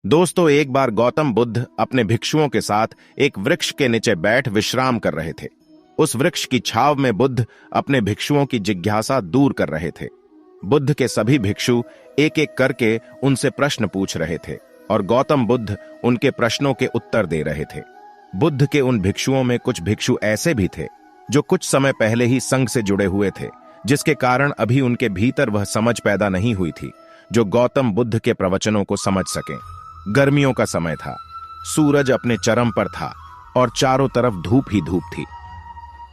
दोस्तों, एक बार गौतम बुद्ध अपने भिक्षुओं के साथ एक वृक्ष के नीचे बैठ विश्राम कर रहे थे। उस वृक्ष की छाव में बुद्ध अपने भिक्षुओं की जिज्ञासा दूर कर रहे थे। बुद्ध के सभी भिक्षु एक एक करके उनसे प्रश्न पूछ रहे थे और गौतम बुद्ध उनके प्रश्नों के उत्तर दे रहे थे। बुद्ध के उन भिक्षुओं में कुछ भिक्षु ऐसे भी थे जो कुछ समय पहले ही संघ से जुड़े हुए थे, जिसके कारण अभी उनके भीतर वह समझ पैदा नहीं हुई थी जो गौतम बुद्ध के प्रवचनों को समझ सकें। गर्मियों का समय था, सूरज अपने चरम पर था और चारों तरफ धूप ही धूप थी।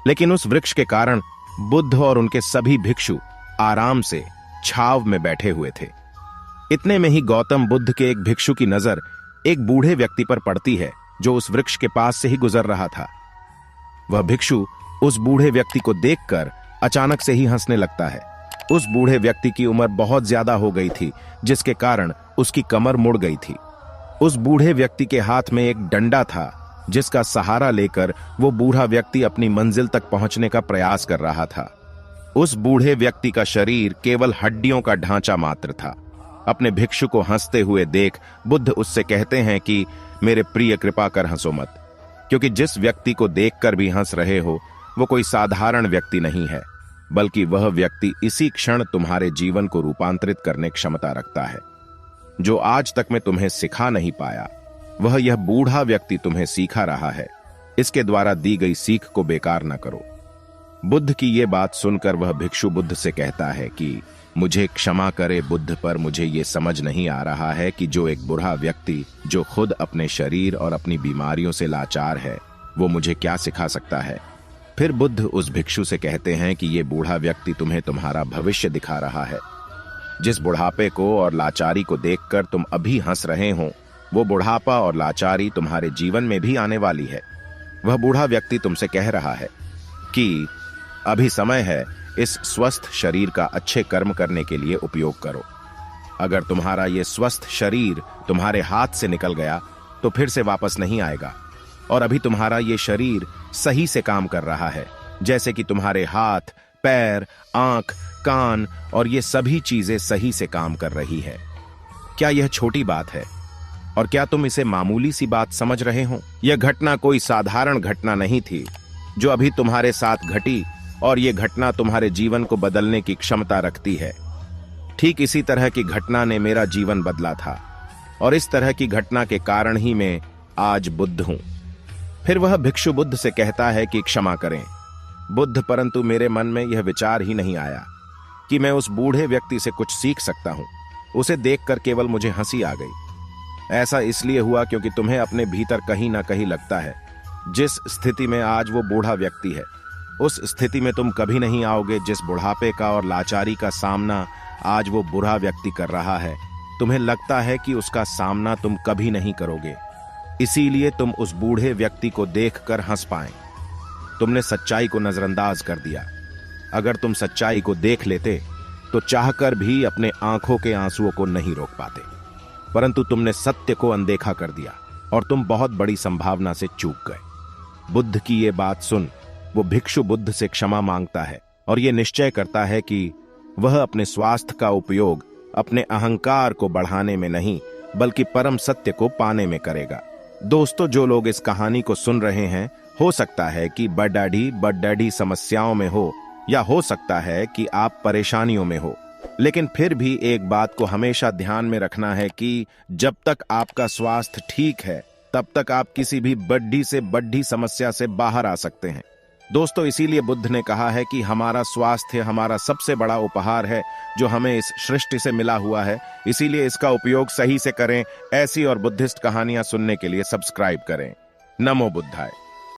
लेकिन उस वृक्ष के कारण बुद्ध और उनके सभी भिक्षु आराम से छाव में बैठे हुए थे। इतने में ही गौतम बुद्ध के एक भिक्षु की नजर एक बूढ़े व्यक्ति पर पड़ती है जो उस वृक्ष के पास से ही गुजर रहा था। वह भिक्षु उस बूढ़े व्यक्ति को देखकर अचानक से ही हंसने लगता है। उस बूढ़े व्यक्ति की उम्र बहुत ज्यादा हो गई थी, जिसके कारण उसकी कमर मुड़ गई थी। उस बूढ़े व्यक्ति के हाथ में एक डंडा था, जिसका सहारा लेकर वो बूढ़ा व्यक्ति अपनी मंजिल तक पहुंचने का प्रयास कर रहा था। उस बूढ़े व्यक्ति का शरीर केवल हड्डियों का ढांचा मात्र था। अपने भिक्षु को हंसते हुए देख बुद्ध उससे कहते हैं कि मेरे प्रिय, कृपा कर हंसो मत, क्योंकि जिस व्यक्ति को देखकर भी हंस रहे हो वो कोई साधारण व्यक्ति नहीं है, बल्कि वह व्यक्ति इसी क्षण तुम्हारे जीवन को रूपांतरित करने की क्षमता रखता है। जो आज तक मैं तुम्हें सिखा नहीं पाया, वह यह बूढ़ा व्यक्ति तुम्हें सिखा रहा है। इसके द्वारा दी गई सीख को बेकार न करो। बुद्ध की ये बात सुनकर वह भिक्षु बुद्ध से कहता है कि मुझे क्षमा करे बुद्ध, पर मुझे ये समझ नहीं आ रहा है कि जो एक बूढ़ा व्यक्ति जो खुद अपने शरीर और अपनी बीमारियों से लाचार है, वो मुझे क्या सिखा सकता है। फिर बुद्ध उस भिक्षु से कहते हैं कि ये बूढ़ा व्यक्ति तुम्हें तुम्हारा भविष्य दिखा रहा है। जिस बुढ़ापे को और लाचारी को देखकर तुम अभी हंस रहे हो, वो बुढ़ापा और लाचारी तुम्हारे जीवन में भी आने वाली है। वह बूढ़ा व्यक्ति तुमसे कह रहा है कि अभी समय है, इस स्वस्थ शरीर का अच्छे कर्म करने के लिए उपयोग करो। अगर तुम्हारा ये स्वस्थ शरीर तुम्हारे हाथ से निकल गया तो फिर से वापस नहीं आएगा, और अभी तुम्हारा ये शरीर सही से काम कर रहा है, जैसे कि तुम्हारे हाथ, पैर, आंख, कान और ये सभी चीजें सही से काम कर रही है। क्या यह छोटी बात है? और क्या तुम इसे मामूली सी बात समझ रहे हो? यह घटना कोई साधारण घटना नहीं थी जो अभी तुम्हारे साथ घटी, और यह घटना तुम्हारे जीवन को बदलने की क्षमता रखती है। ठीक इसी तरह की घटना ने मेरा जीवन बदला था, और इस तरह की घटना के कारण ही मैं आज बुद्ध हूं। फिर वह भिक्षु बुद्ध से कहता है कि क्षमा करें बुद्ध, परंतु मेरे मन में यह विचार ही नहीं आया कि मैं उस बूढ़े व्यक्ति से कुछ सीख सकता हूं। उसे देखकर केवल मुझे हंसी आ गई। ऐसा इसलिए हुआ क्योंकि तुम्हें अपने भीतर कहीं ना कहीं लगता है जिस स्थिति में आज वो बूढ़ा व्यक्ति है, उस स्थिति में तुम कभी नहीं आओगे जिस बुढ़ापे का और लाचारी का सामना आज वो बुढ़ा व्यक्ति कर रहा है। तुम्हें लगता है कि उसका सामना तुम कभी नहीं करोगे, इसीलिए तुम उस बूढ़े व्यक्ति को देखकर हंस पाए। तुमने सच्चाई को नजरअंदाज कर दिया। अगर तुम सच्चाई को देख लेते तो चाहकर भी अपने आंखों के आंसुओं को नहीं रोक पाते, परंतु तुमने सत्य को अनदेखा कर दिया और तुम बहुत बड़ी संभावना से चूक गए। बुद्ध की ये बात सुन वो भिक्षु बुद्ध से क्षमा मांगता है और ये निश्चय करता है कि वह अपने स्वास्थ्य का उपयोग अपने अहंकार को बढ़ाने में नहीं, बल्कि परम सत्य को पाने में करेगा। दोस्तों, जो लोग इस कहानी को सुन रहे हैं, हो सकता है कि बड़-डैडी समस्याओं में हो, या हो सकता है कि आप परेशानियों में हो, लेकिन फिर भी एक बात को हमेशा ध्यान में रखना है कि जब तक आपका स्वास्थ्य ठीक है, तब तक आप किसी भी बड़ी से बड़ी समस्या से बाहर आ सकते हैं। दोस्तों, इसीलिए बुद्ध ने कहा है कि हमारा स्वास्थ्य हमारा सबसे बड़ा उपहार है जो हमें इस सृष्टि से मिला हुआ है, इसीलिए इसका उपयोग सही से करें। ऐसी और बुद्धिस्ट कहानियां सुनने के लिए सब्सक्राइब करें। नमो बुद्धाय।